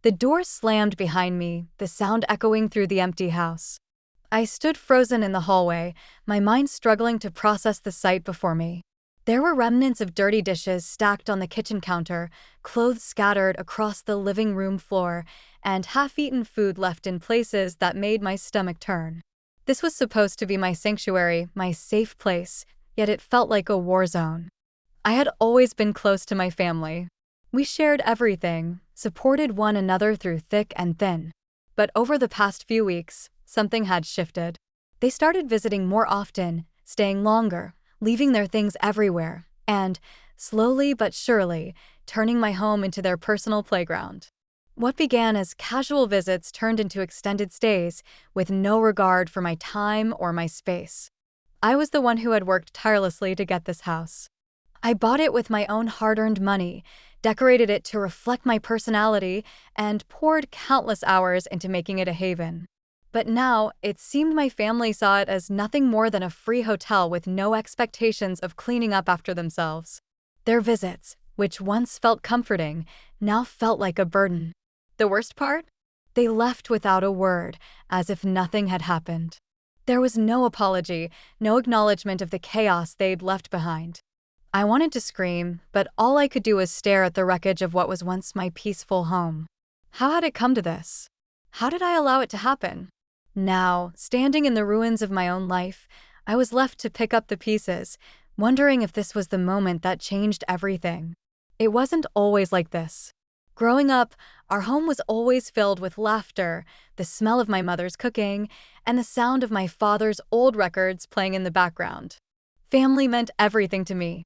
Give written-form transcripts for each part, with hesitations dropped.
The door slammed behind me, the sound echoing through the empty house. I stood frozen in the hallway, my mind struggling to process the sight before me. There were remnants of dirty dishes stacked on the kitchen counter, clothes scattered across the living room floor, and half-eaten food left in places that made my stomach turn. This was supposed to be my sanctuary, my safe place, yet it felt like a war zone. I had always been close to my family. We shared everything, supported one another through thick and thin. But over the past few weeks, something had shifted. They started visiting more often, staying longer, leaving their things everywhere, and, slowly but surely, turning my home into their personal playground. What began as casual visits turned into extended stays, with no regard for my time or my space. I was the one who had worked tirelessly to get this house. I bought it with my own hard-earned money, decorated it to reflect my personality, and poured countless hours into making it a haven. But now, it seemed my family saw it as nothing more than a free hotel with no expectations of cleaning up after themselves. Their visits, which once felt comforting, now felt like a burden. The worst part? They left without a word, as if nothing had happened. There was no apology, no acknowledgement of the chaos they'd left behind. I wanted to scream, but all I could do was stare at the wreckage of what was once my peaceful home. How had it come to this? How did I allow it to happen? Now, standing in the ruins of my own life, I was left to pick up the pieces, wondering if this was the moment that changed everything. It wasn't always like this. Growing up, our home was always filled with laughter, the smell of my mother's cooking, and the sound of my father's old records playing in the background. Family meant everything to me.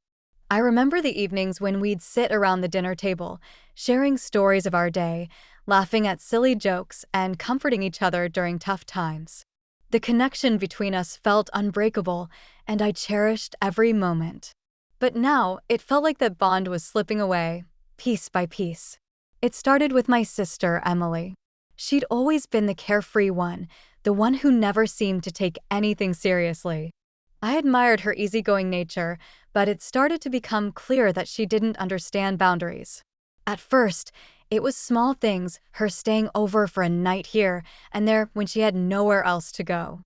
I remember the evenings when we'd sit around the dinner table, sharing stories of our day, laughing at silly jokes, and comforting each other during tough times. The connection between us felt unbreakable, and I cherished every moment. But now, it felt like that bond was slipping away, piece by piece. It started with my sister, Emily. She'd always been the carefree one, the one who never seemed to take anything seriously. I admired her easygoing nature, but it started to become clear that she didn't understand boundaries. At first, it was small things, her staying over for a night here and there when she had nowhere else to go.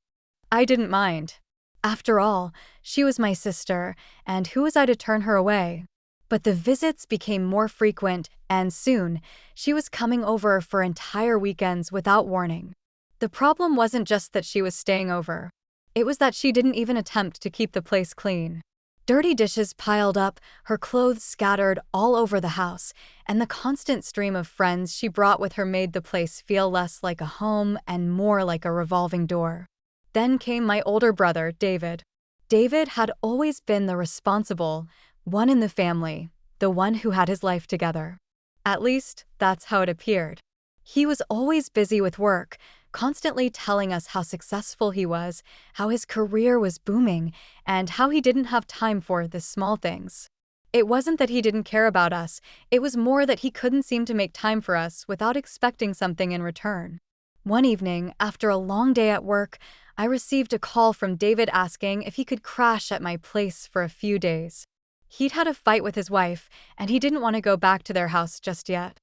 I didn't mind. After all, she was my sister, and who was I to turn her away? But the visits became more frequent, and soon, she was coming over for entire weekends without warning. The problem wasn't just that she was staying over. It was that she didn't even attempt to keep the place clean. Dirty dishes piled up, her clothes scattered all over the house, and the constant stream of friends she brought with her made the place feel less like a home and more like a revolving door. Then came my older brother, David. David had always been the responsible one in the family, the one who had his life together. At least, that's how it appeared. He was always busy with work, constantly telling us how successful he was, how his career was booming, and how he didn't have time for the small things. It wasn't that he didn't care about us, it was more that he couldn't seem to make time for us without expecting something in return. One evening, after a long day at work, I received a call from David asking if he could crash at my place for a few days. He'd had a fight with his wife, and he didn't want to go back to their house just yet.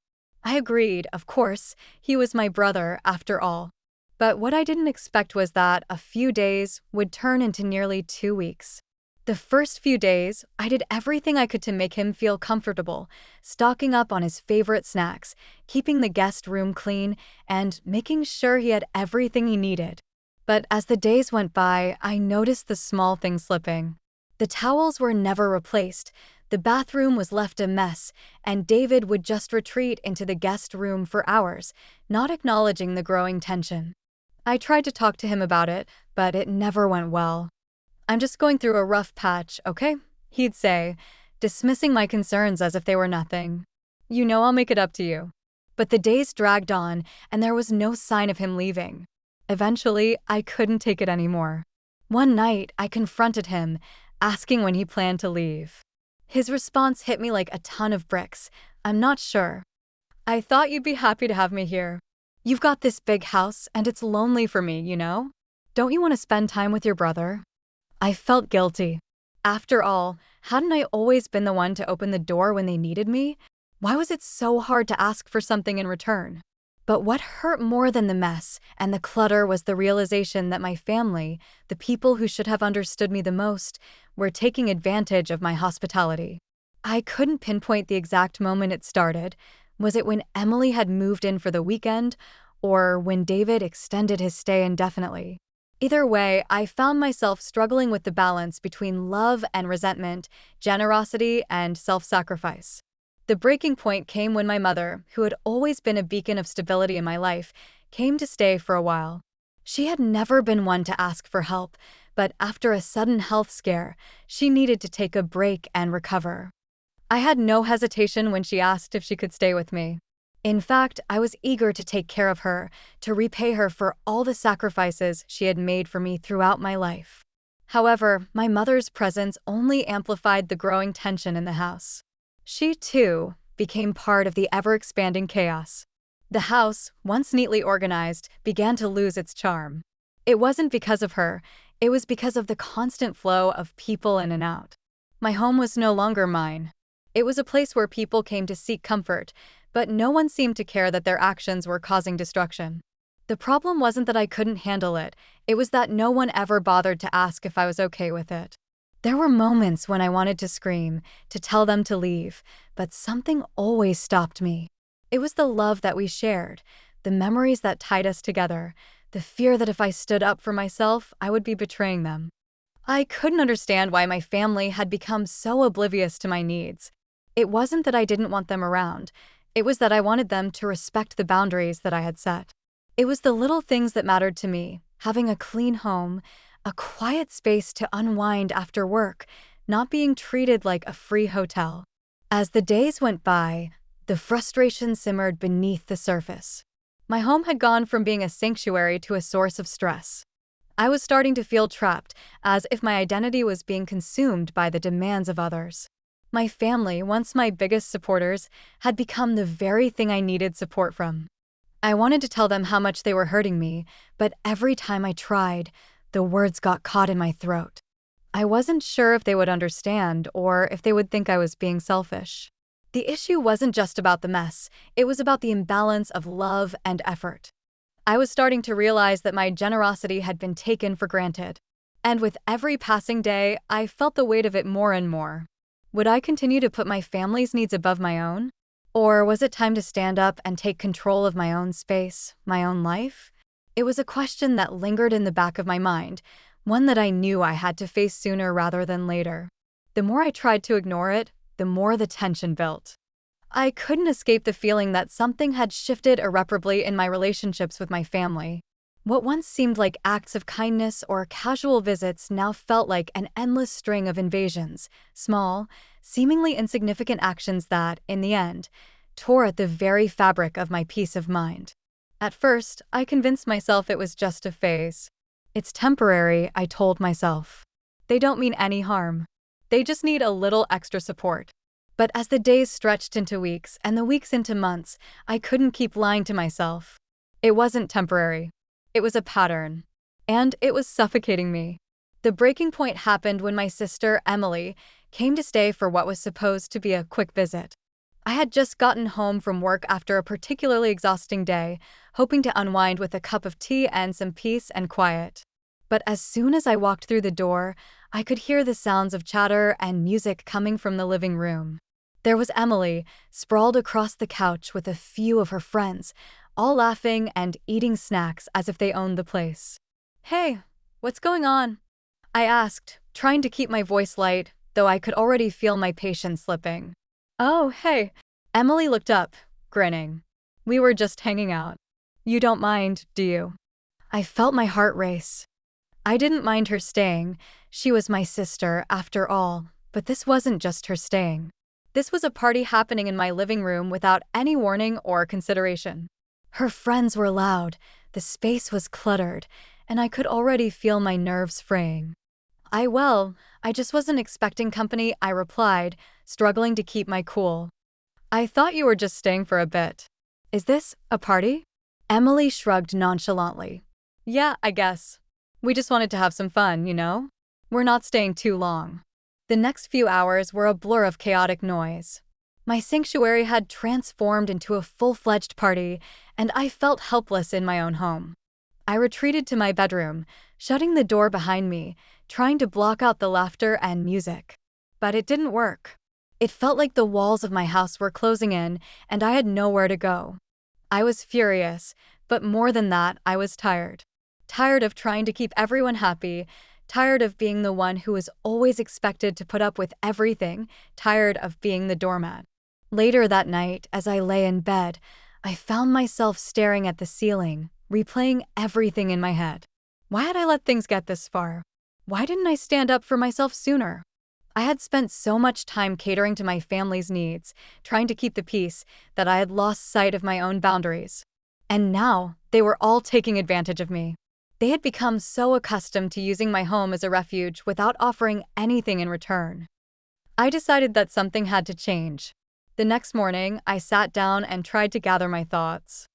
I agreed, of course, he was my brother after all. But what I didn't expect was that a few days would turn into nearly 2 weeks. The first few days, I did everything I could to make him feel comfortable, stocking up on his favorite snacks, keeping the guest room clean, and making sure he had everything he needed. But as the days went by, I noticed the small things slipping. The towels were never replaced, the bathroom was left a mess, and David would just retreat into the guest room for hours, not acknowledging the growing tension. I tried to talk to him about it, but it never went well. "I'm just going through a rough patch, okay?" he'd say, dismissing my concerns as if they were nothing. "You know I'll make it up to you." But the days dragged on, and there was no sign of him leaving. Eventually, I couldn't take it anymore. One night, I confronted him, asking when he planned to leave. His response hit me like a ton of bricks. "I'm not sure. I thought you'd be happy to have me here. You've got this big house, and it's lonely for me, you know? Don't you want to spend time with your brother?" I felt guilty. After all, hadn't I always been the one to open the door when they needed me? Why was it so hard to ask for something in return? But what hurt more than the mess and the clutter was the realization that my family, the people who should have understood me the most, were taking advantage of my hospitality. I couldn't pinpoint the exact moment it started. Was it when Emily had moved in for the weekend, or when David extended his stay indefinitely? Either way, I found myself struggling with the balance between love and resentment, generosity and self-sacrifice. The breaking point came when my mother, who had always been a beacon of stability in my life, came to stay for a while. She had never been one to ask for help, but after a sudden health scare, she needed to take a break and recover. I had no hesitation when she asked if she could stay with me. In fact, I was eager to take care of her, to repay her for all the sacrifices she had made for me throughout my life. However, my mother's presence only amplified the growing tension in the house. She, too, became part of the ever-expanding chaos. The house, once neatly organized, began to lose its charm. It wasn't because of her, it was because of the constant flow of people in and out. My home was no longer mine. It was a place where people came to seek comfort, but no one seemed to care that their actions were causing destruction. The problem wasn't that I couldn't handle it, it was that no one ever bothered to ask if I was okay with it. There were moments when I wanted to scream, to tell them to leave, but something always stopped me. It was the love that we shared, the memories that tied us together, the fear that if I stood up for myself, I would be betraying them. I couldn't understand why my family had become so oblivious to my needs. It wasn't that I didn't want them around. It was that I wanted them to respect the boundaries that I had set. It was the little things that mattered to me, having a clean home, a quiet space to unwind after work, not being treated like a free hotel. As the days went by, the frustration simmered beneath the surface. My home had gone from being a sanctuary to a source of stress. I was starting to feel trapped, as if my identity was being consumed by the demands of others. My family, once my biggest supporters, had become the very thing I needed support from. I wanted to tell them how much they were hurting me, but every time I tried, the words got caught in my throat. I wasn't sure if they would understand or if they would think I was being selfish. The issue wasn't just about the mess, it was about the imbalance of love and effort. I was starting to realize that my generosity had been taken for granted. And with every passing day, I felt the weight of it more and more. Would I continue to put my family's needs above my own? Or was it time to stand up and take control of my own space, my own life? It was a question that lingered in the back of my mind, one that I knew I had to face sooner rather than later. The more I tried to ignore it, the more the tension built. I couldn't escape the feeling that something had shifted irreparably in my relationships with my family. What once seemed like acts of kindness or casual visits now felt like an endless string of invasions, small, seemingly insignificant actions that, in the end, tore at the very fabric of my peace of mind. At first, I convinced myself it was just a phase. It's temporary, I told myself. They don't mean any harm. They just need a little extra support. But as the days stretched into weeks and the weeks into months, I couldn't keep lying to myself. It wasn't temporary. It was a pattern. And it was suffocating me. The breaking point happened when my sister, Emily, came to stay for what was supposed to be a quick visit. I had just gotten home from work after a particularly exhausting day, hoping to unwind with a cup of tea and some peace and quiet. But as soon as I walked through the door, I could hear the sounds of chatter and music coming from the living room. There was Emily, sprawled across the couch with a few of her friends, all laughing and eating snacks as if they owned the place. "Hey, what's going on?" I asked, trying to keep my voice light, though I could already feel my patience slipping. "Oh, hey." Emily looked up, grinning. "We were just hanging out. You don't mind, do you?" I felt my heart race. I didn't mind her staying. She was my sister, after all, but this wasn't just her staying. This was a party happening in my living room without any warning or consideration. Her friends were loud, the space was cluttered, and I could already feel my nerves fraying. I just wasn't expecting company," I replied, struggling to keep my cool. "I thought you were just staying for a bit. Is this a party?" Emily shrugged nonchalantly. "Yeah, I guess. We just wanted to have some fun, you know? We're not staying too long." The next few hours were a blur of chaotic noise. My sanctuary had transformed into a full-fledged party, and I felt helpless in my own home. I retreated to my bedroom, shutting the door behind me, trying to block out the laughter and music. But it didn't work. It felt like the walls of my house were closing in, and I had nowhere to go. I was furious, but more than that, I was tired. Tired of trying to keep everyone happy, tired of being the one who was always expected to put up with everything, tired of being the doormat. Later that night, as I lay in bed, I found myself staring at the ceiling, replaying everything in my head. Why had I let things get this far? Why didn't I stand up for myself sooner? I had spent so much time catering to my family's needs, trying to keep the peace, that I had lost sight of my own boundaries. And now, they were all taking advantage of me. They had become so accustomed to using my home as a refuge without offering anything in return. I decided that something had to change. The next morning, I sat down and tried to gather my thoughts.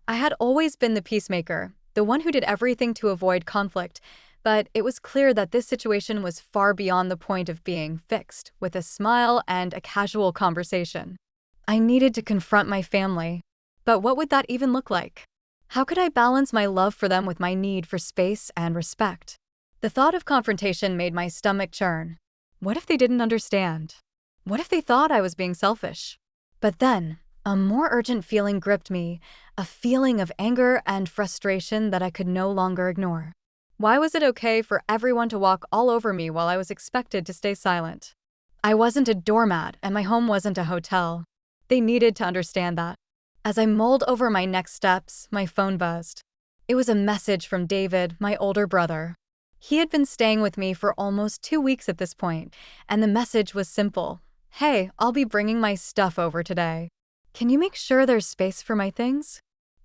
I had always been the peacemaker, the one who did everything to avoid conflict, but it was clear that this situation was far beyond the point of being fixed with a smile and a casual conversation. I needed to confront my family. But what would that even look like? How could I balance my love for them with my need for space and respect? The thought of confrontation made my stomach churn. What if they didn't understand? What if they thought I was being selfish? But then, a more urgent feeling gripped me, a feeling of anger and frustration that I could no longer ignore. Why was it okay for everyone to walk all over me while I was expected to stay silent? I wasn't a doormat, and my home wasn't a hotel. They needed to understand that. As I mulled over my next steps, my phone buzzed. It was a message from David, my older brother. He had been staying with me for almost 2 weeks at this point, and the message was simple. Hey, I'll be bringing my stuff over today. Can you make sure there's space for my things?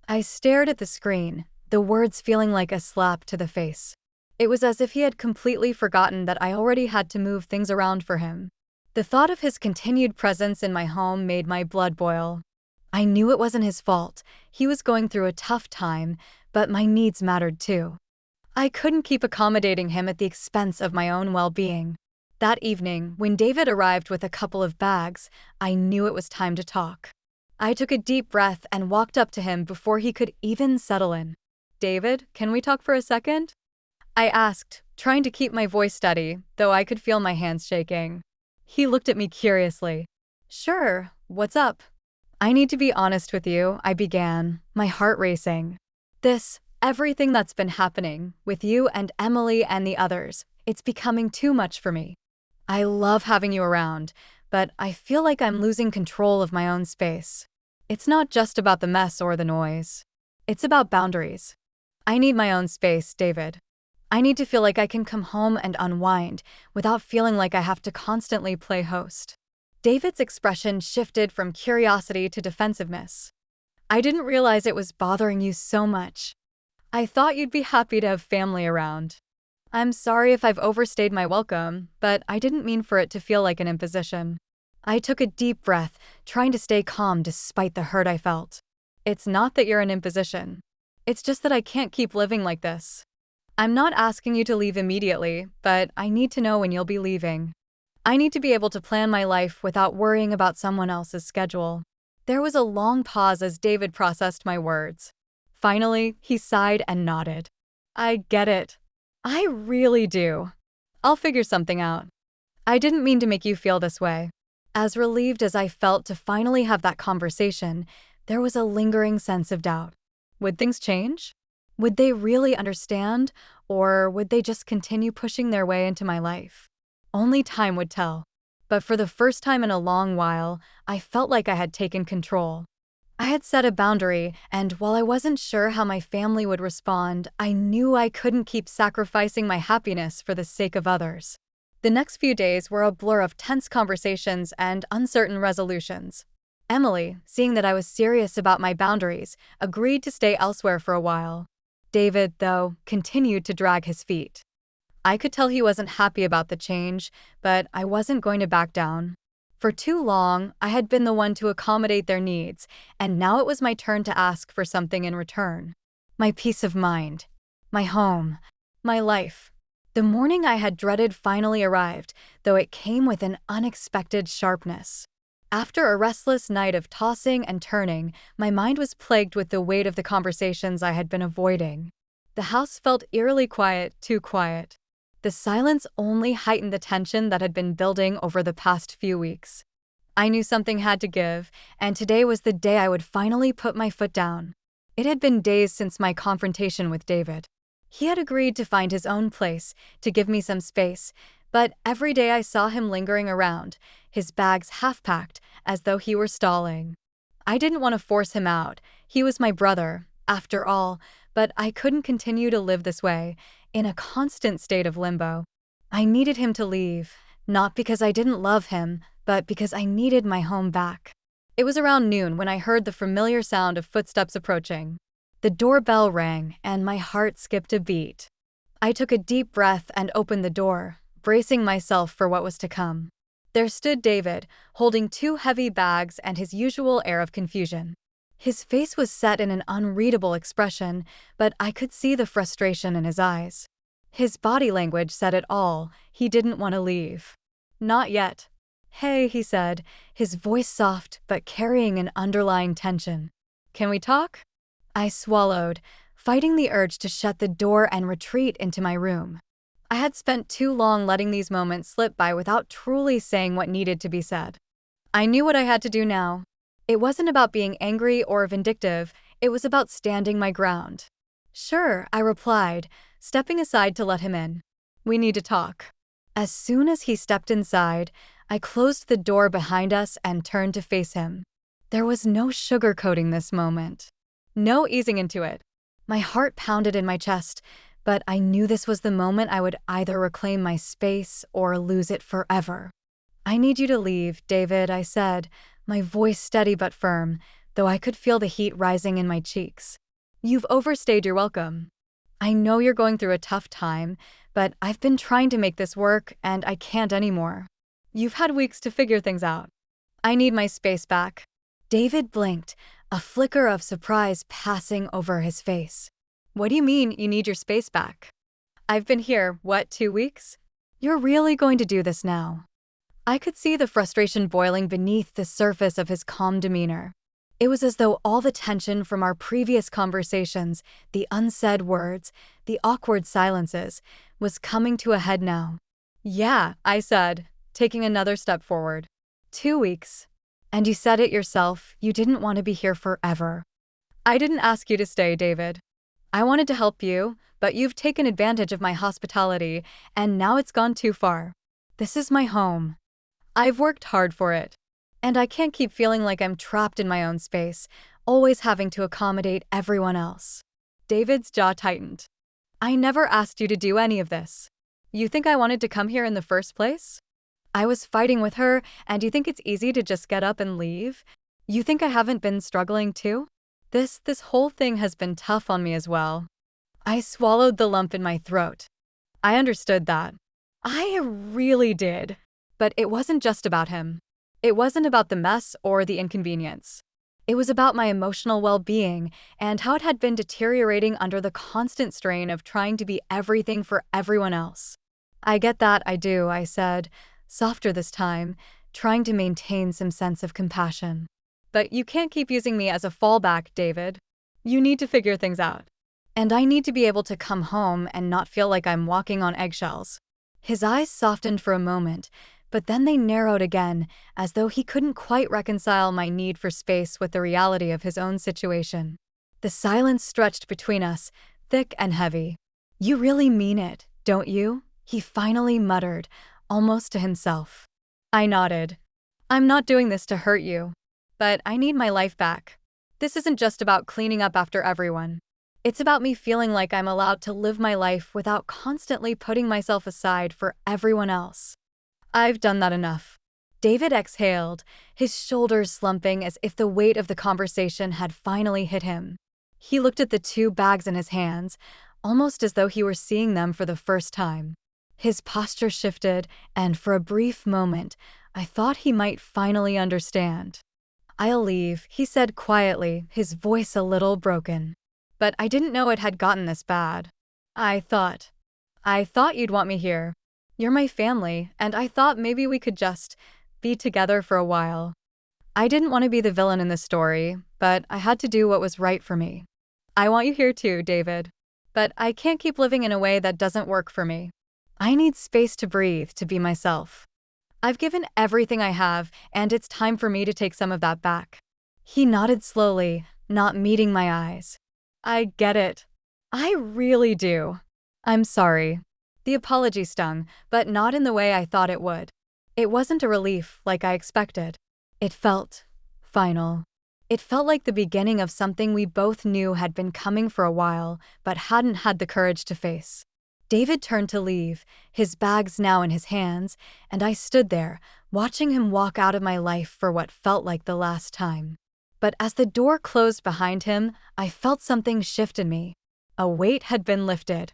I stared at the screen, the words feeling like a slap to the face. It was as if he had completely forgotten that I already had to move things around for him. The thought of his continued presence in my home made my blood boil. I knew it wasn't his fault. He was going through a tough time, but my needs mattered too. I couldn't keep accommodating him at the expense of my own well-being. That evening, when David arrived with a couple of bags, I knew it was time to talk. I took a deep breath and walked up to him before he could even settle in. David, can we talk for a second? I asked, trying to keep my voice steady, though I could feel my hands shaking. He looked at me curiously. Sure, what's up? I need to be honest with you, I began, my heart racing. Everything that's been happening, with you and Emily and the others, it's becoming too much for me. I love having you around, but I feel like I'm losing control of my own space. It's not just about the mess or the noise. It's about boundaries. I need my own space, David. I need to feel like I can come home and unwind without feeling like I have to constantly play host. David's expression shifted from curiosity to defensiveness. I didn't realize it was bothering you so much. I thought you'd be happy to have family around. I'm sorry if I've overstayed my welcome, but I didn't mean for it to feel like an imposition. I took a deep breath, trying to stay calm despite the hurt I felt. It's not that you're an imposition. It's just that I can't keep living like this. I'm not asking you to leave immediately, but I need to know when you'll be leaving. I need to be able to plan my life without worrying about someone else's schedule. There was a long pause as David processed my words. Finally, he sighed and nodded. I get it. I really do. I'll figure something out. I didn't mean to make you feel this way. As relieved as I felt to finally have that conversation, there was a lingering sense of doubt. Would things change? Would they really understand, or would they just continue pushing their way into my life? Only time would tell. But for the first time in a long while, I felt like I had taken control. I had set a boundary, and while I wasn't sure how my family would respond, I knew I couldn't keep sacrificing my happiness for the sake of others. The next few days were a blur of tense conversations and uncertain resolutions. Emily, seeing that I was serious about my boundaries, agreed to stay elsewhere for a while. David, though, continued to drag his feet. I could tell he wasn't happy about the change, but I wasn't going to back down. For too long, I had been the one to accommodate their needs, and now it was my turn to ask for something in return. My peace of mind. My home. My life. The morning I had dreaded finally arrived, though it came with an unexpected sharpness. After a restless night of tossing and turning, my mind was plagued with the weight of the conversations I had been avoiding. The house felt eerily quiet, too quiet. The silence only heightened the tension that had been building over the past few weeks. I knew something had to give, and today was the day I would finally put my foot down. It had been days since my confrontation with David. He had agreed to find his own place, to give me some space, but every day I saw him lingering around, his bags half-packed, as though he were stalling. I didn't want to force him out. He was my brother, after all, but I couldn't continue to live this way, in a constant state of limbo. I needed him to leave, not because I didn't love him, but because I needed my home back. It was around noon when I heard the familiar sound of footsteps approaching. The doorbell rang, and my heart skipped a beat. I took a deep breath and opened the door, bracing myself for what was to come. There stood David, holding two heavy bags and his usual air of confusion. His face was set in an unreadable expression, but I could see the frustration in his eyes. His body language said it all. He didn't want to leave. Not yet. "Hey," he said, his voice soft but carrying an underlying tension. "Can we talk?" I swallowed, fighting the urge to shut the door and retreat into my room. I had spent too long letting these moments slip by without truly saying what needed to be said. I knew what I had to do now. It wasn't about being angry or vindictive, it was about standing my ground. "Sure," I replied, stepping aside to let him in. "We need to talk." As soon as he stepped inside, I closed the door behind us and turned to face him. There was no sugarcoating this moment. No easing into it. My heart pounded in my chest, but I knew this was the moment I would either reclaim my space or lose it forever. "I need you to leave, David," I said, my voice steady but firm, though I could feel the heat rising in my cheeks. "You've overstayed your welcome. I know you're going through a tough time, but I've been trying to make this work, and I can't anymore. You've had weeks to figure things out. I need my space back." David blinked, a flicker of surprise passing over his face. "What do you mean you need your space back? I've been here, 2 weeks? You're really going to do this now?" I could see the frustration boiling beneath the surface of his calm demeanor. It was as though all the tension from our previous conversations, the unsaid words, the awkward silences, was coming to a head now. "Yeah," I said, taking another step forward. 2 weeks. And you said it yourself, you didn't want to be here forever. I didn't ask you to stay, David. I wanted to help you, but you've taken advantage of my hospitality, and now it's gone too far. This is my home. I've worked hard for it. And I can't keep feeling like I'm trapped in my own space, always having to accommodate everyone else." David's jaw tightened. "I never asked you to do any of this. You think I wanted to come here in the first place? I was fighting with her, and you think it's easy to just get up and leave? You think I haven't been struggling too? This whole thing has been tough on me as well." I swallowed the lump in my throat. I understood that. I really did. But it wasn't just about him. It wasn't about the mess or the inconvenience. It was about my emotional well-being and how it had been deteriorating under the constant strain of trying to be everything for everyone else. "I get that, I do," I said, softer this time, trying to maintain some sense of compassion. "But you can't keep using me as a fallback, David. You need to figure things out. And I need to be able to come home and not feel like I'm walking on eggshells." His eyes softened for a moment, but then they narrowed again, as though he couldn't quite reconcile my need for space with the reality of his own situation. The silence stretched between us, thick and heavy. "You really mean it, don't you?" he finally muttered, almost to himself. I nodded. "I'm not doing this to hurt you. But I need my life back. This isn't just about cleaning up after everyone. It's about me feeling like I'm allowed to live my life without constantly putting myself aside for everyone else. I've done that enough." David exhaled, his shoulders slumping as if the weight of the conversation had finally hit him. He looked at the two bags in his hands, almost as though he were seeing them for the first time. His posture shifted, and for a brief moment, I thought he might finally understand. "I'll leave," he said quietly, his voice a little broken. "But I didn't know it had gotten this bad. I thought you'd want me here. You're my family, and I thought maybe we could just be together for a while." I didn't want to be the villain in this story, but I had to do what was right for me. I want you here too, David. But I can't keep living in a way that doesn't work for me. I need space to breathe, to be myself. I've given everything I have, and it's time for me to take some of that back. He nodded slowly, not meeting my eyes. I get it. I really do. I'm sorry. The apology stung, but not in the way I thought it would. It wasn't a relief like I expected. It felt final. It felt like the beginning of something we both knew had been coming for a while, but hadn't had the courage to face. David turned to leave, his bags now in his hands, and I stood there, watching him walk out of my life for what felt like the last time. But as the door closed behind him, I felt something shift in me. A weight had been lifted.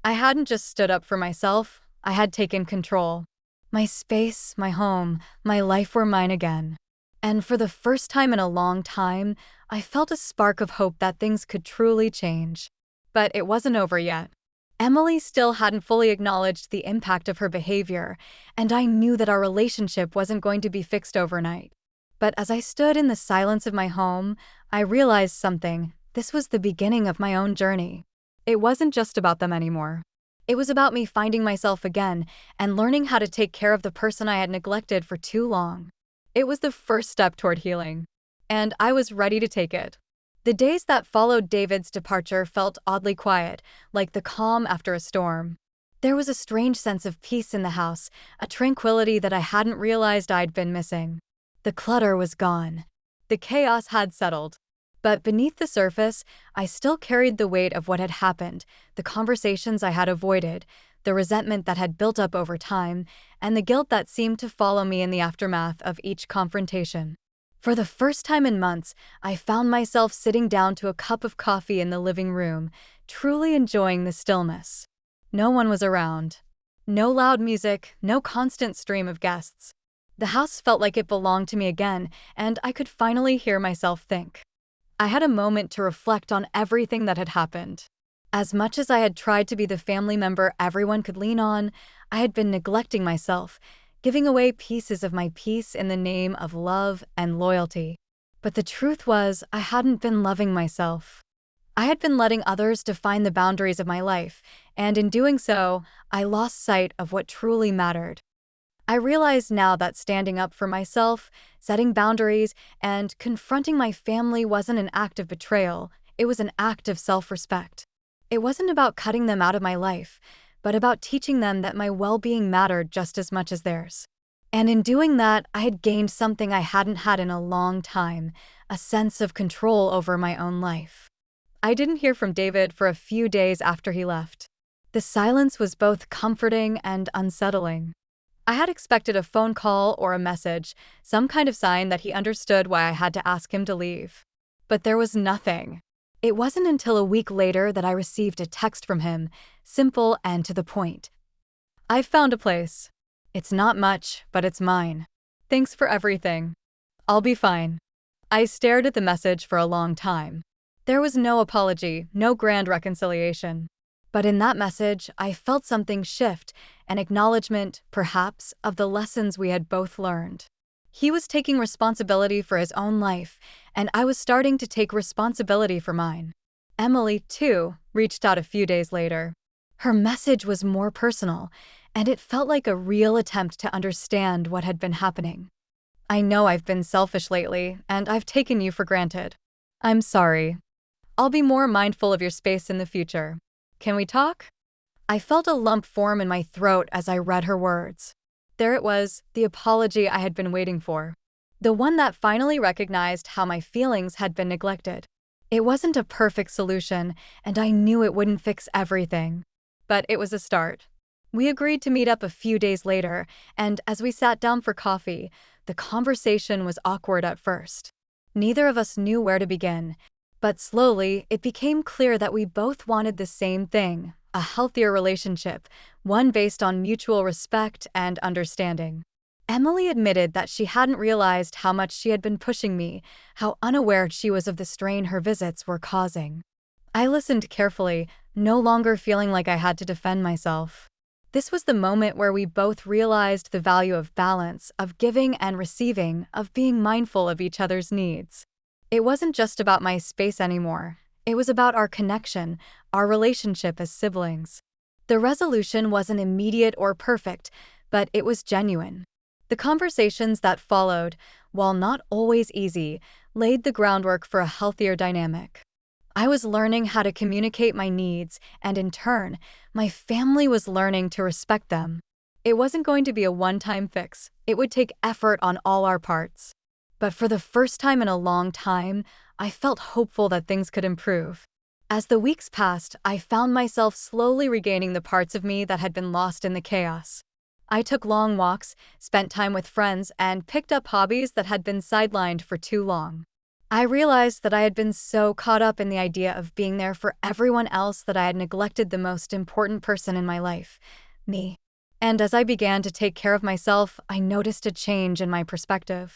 I hadn't just stood up for myself, I had taken control. My space, my home, my life were mine again. And for the first time in a long time, I felt a spark of hope that things could truly change. But it wasn't over yet. Emily still hadn't fully acknowledged the impact of her behavior, and I knew that our relationship wasn't going to be fixed overnight. But as I stood in the silence of my home, I realized something. This was the beginning of my own journey. It wasn't just about them anymore. It was about me finding myself again and learning how to take care of the person I had neglected for too long. It was the first step toward healing, and I was ready to take it. The days that followed David's departure felt oddly quiet, like the calm after a storm. There was a strange sense of peace in the house, a tranquility that I hadn't realized I'd been missing. The clutter was gone. The chaos had settled. But beneath the surface, I still carried the weight of what had happened, the conversations I had avoided, the resentment that had built up over time, and the guilt that seemed to follow me in the aftermath of each confrontation. For the first time in months, I found myself sitting down to a cup of coffee in the living room, truly enjoying the stillness. No one was around. No loud music, no constant stream of guests. The house felt like it belonged to me again, and I could finally hear myself think. I had a moment to reflect on everything that had happened. As much as I had tried to be the family member everyone could lean on, I had been neglecting myself, giving away pieces of my peace in the name of love and loyalty. But the truth was, I hadn't been loving myself. I had been letting others define the boundaries of my life, and in doing so, I lost sight of what truly mattered. I realize now that standing up for myself, setting boundaries, and confronting my family wasn't an act of betrayal, it was an act of self-respect. It wasn't about cutting them out of my life, but about teaching them that my well-being mattered just as much as theirs. And in doing that, I had gained something I hadn't had in a long time, a sense of control over my own life. I didn't hear from David for a few days after he left. The silence was both comforting and unsettling. I had expected a phone call or a message, some kind of sign that he understood why I had to ask him to leave. But there was nothing. It wasn't until a week later that I received a text from him, simple and to the point. "I've found a place. It's not much, but it's mine. Thanks for everything. I'll be fine." I stared at the message for a long time. There was no apology, no grand reconciliation. But in that message, I felt something shift, an acknowledgement, perhaps, of the lessons we had both learned. He was taking responsibility for his own life, and I was starting to take responsibility for mine. Emily, too, reached out a few days later. Her message was more personal, and it felt like a real attempt to understand what had been happening. "I know I've been selfish lately, and I've taken you for granted. I'm sorry. I'll be more mindful of your space in the future. Can we talk?" I felt a lump form in my throat as I read her words. There it was, the apology I had been waiting for. The one that finally recognized how my feelings had been neglected. It wasn't a perfect solution, and I knew it wouldn't fix everything. But it was a start. We agreed to meet up a few days later, and as we sat down for coffee, the conversation was awkward at first. Neither of us knew where to begin. But slowly, it became clear that we both wanted the same thing, a healthier relationship, one based on mutual respect and understanding. Emily admitted that she hadn't realized how much she had been pushing me, how unaware she was of the strain her visits were causing. I listened carefully, no longer feeling like I had to defend myself. This was the moment where we both realized the value of balance, of giving and receiving, of being mindful of each other's needs. It wasn't just about my space anymore. It was about our connection, our relationship as siblings. The resolution wasn't immediate or perfect, but it was genuine. The conversations that followed, while not always easy, laid the groundwork for a healthier dynamic. I was learning how to communicate my needs, and in turn, my family was learning to respect them. It wasn't going to be a one-time fix. It would take effort on all our parts. But for the first time in a long time, I felt hopeful that things could improve. As the weeks passed, I found myself slowly regaining the parts of me that had been lost in the chaos. I took long walks, spent time with friends, and picked up hobbies that had been sidelined for too long. I realized that I had been so caught up in the idea of being there for everyone else that I had neglected the most important person in my life, me. And as I began to take care of myself, I noticed a change in my perspective.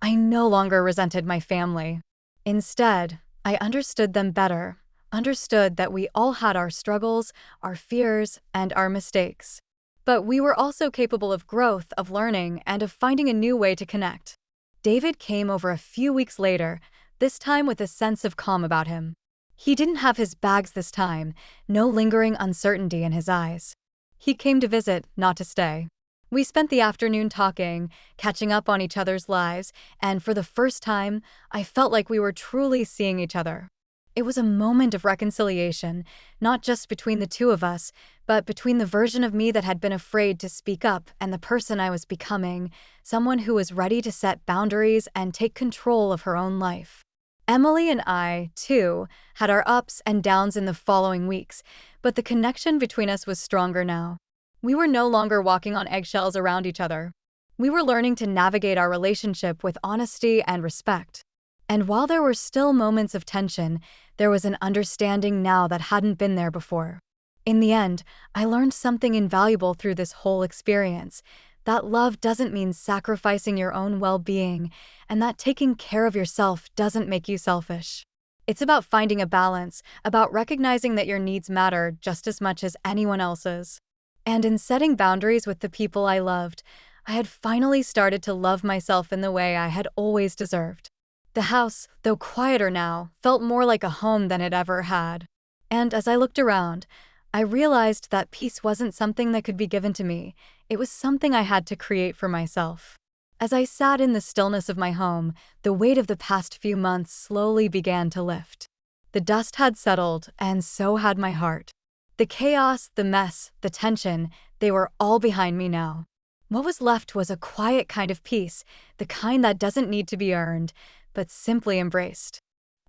I no longer resented my family. Instead, I understood them better, understood that we all had our struggles, our fears, and our mistakes. But we were also capable of growth, of learning, and of finding a new way to connect. David came over a few weeks later, this time with a sense of calm about him. He didn't have his bags this time, no lingering uncertainty in his eyes. He came to visit, not to stay. We spent the afternoon talking, catching up on each other's lives, and for the first time, I felt like we were truly seeing each other. It was a moment of reconciliation, not just between the two of us, but between the version of me that had been afraid to speak up and the person I was becoming, someone who was ready to set boundaries and take control of her own life. Emily and I, too, had our ups and downs in the following weeks, but the connection between us was stronger now. We were no longer walking on eggshells around each other. We were learning to navigate our relationship with honesty and respect. And while there were still moments of tension, there was an understanding now that hadn't been there before. In the end, I learned something invaluable through this whole experience, that love doesn't mean sacrificing your own well-being, and that taking care of yourself doesn't make you selfish. It's about finding a balance, about recognizing that your needs matter just as much as anyone else's. And in setting boundaries with the people I loved, I had finally started to love myself in the way I had always deserved. The house, though quieter now, felt more like a home than it ever had. And as I looked around, I realized that peace wasn't something that could be given to me. It was something I had to create for myself. As I sat in the stillness of my home, the weight of the past few months slowly began to lift. The dust had settled, and so had my heart. The chaos, the mess, the tension, they were all behind me now. What was left was a quiet kind of peace, the kind that doesn't need to be earned, but simply embraced.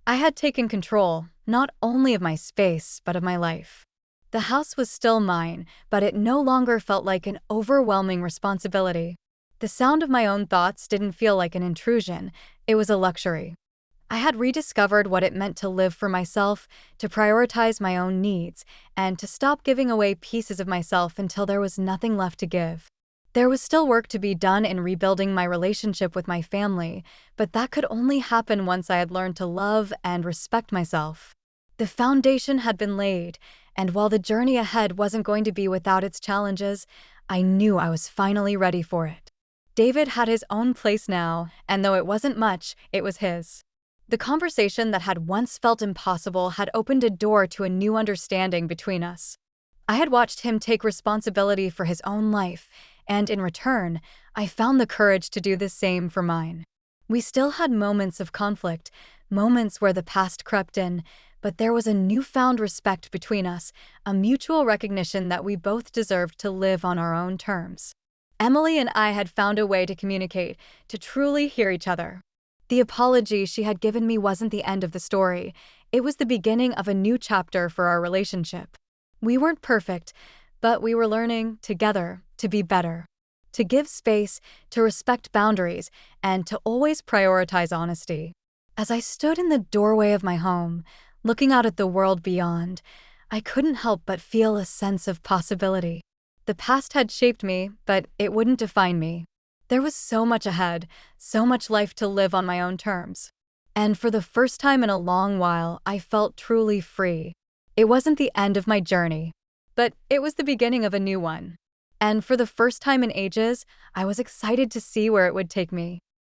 I had taken control, not only of my space, but of my life. The house was still mine, but it no longer felt like an overwhelming responsibility. The sound of my own thoughts didn't feel like an intrusion, it was a luxury. I had rediscovered what it meant to live for myself, to prioritize my own needs, and to stop giving away pieces of myself until there was nothing left to give. There was still work to be done in rebuilding my relationship with my family, but that could only happen once I had learned to love and respect myself. The foundation had been laid, and while the journey ahead wasn't going to be without its challenges, I knew I was finally ready for it. David had his own place now, and though it wasn't much, it was his. The conversation that had once felt impossible had opened a door to a new understanding between us. I had watched him take responsibility for his own life, and in return, I found the courage to do the same for mine. We still had moments of conflict, moments where the past crept in, but there was a newfound respect between us, a mutual recognition that we both deserved to live on our own terms. Emily and I had found a way to communicate, to truly hear each other. The apology she had given me wasn't the end of the story. It was the beginning of a new chapter for our relationship. We weren't perfect, but we were learning, together, to be better. To give space, to respect boundaries, and to always prioritize honesty. As I stood in the doorway of my home, looking out at the world beyond, I couldn't help but feel a sense of possibility. The past had shaped me, but it wouldn't define me. There was so much ahead, so much life to live on my own terms. And for the first time in a long while, I felt truly free. It wasn't the end of my journey, but it was the beginning of a new one. And for the first time in ages, I was excited to see where it would take me.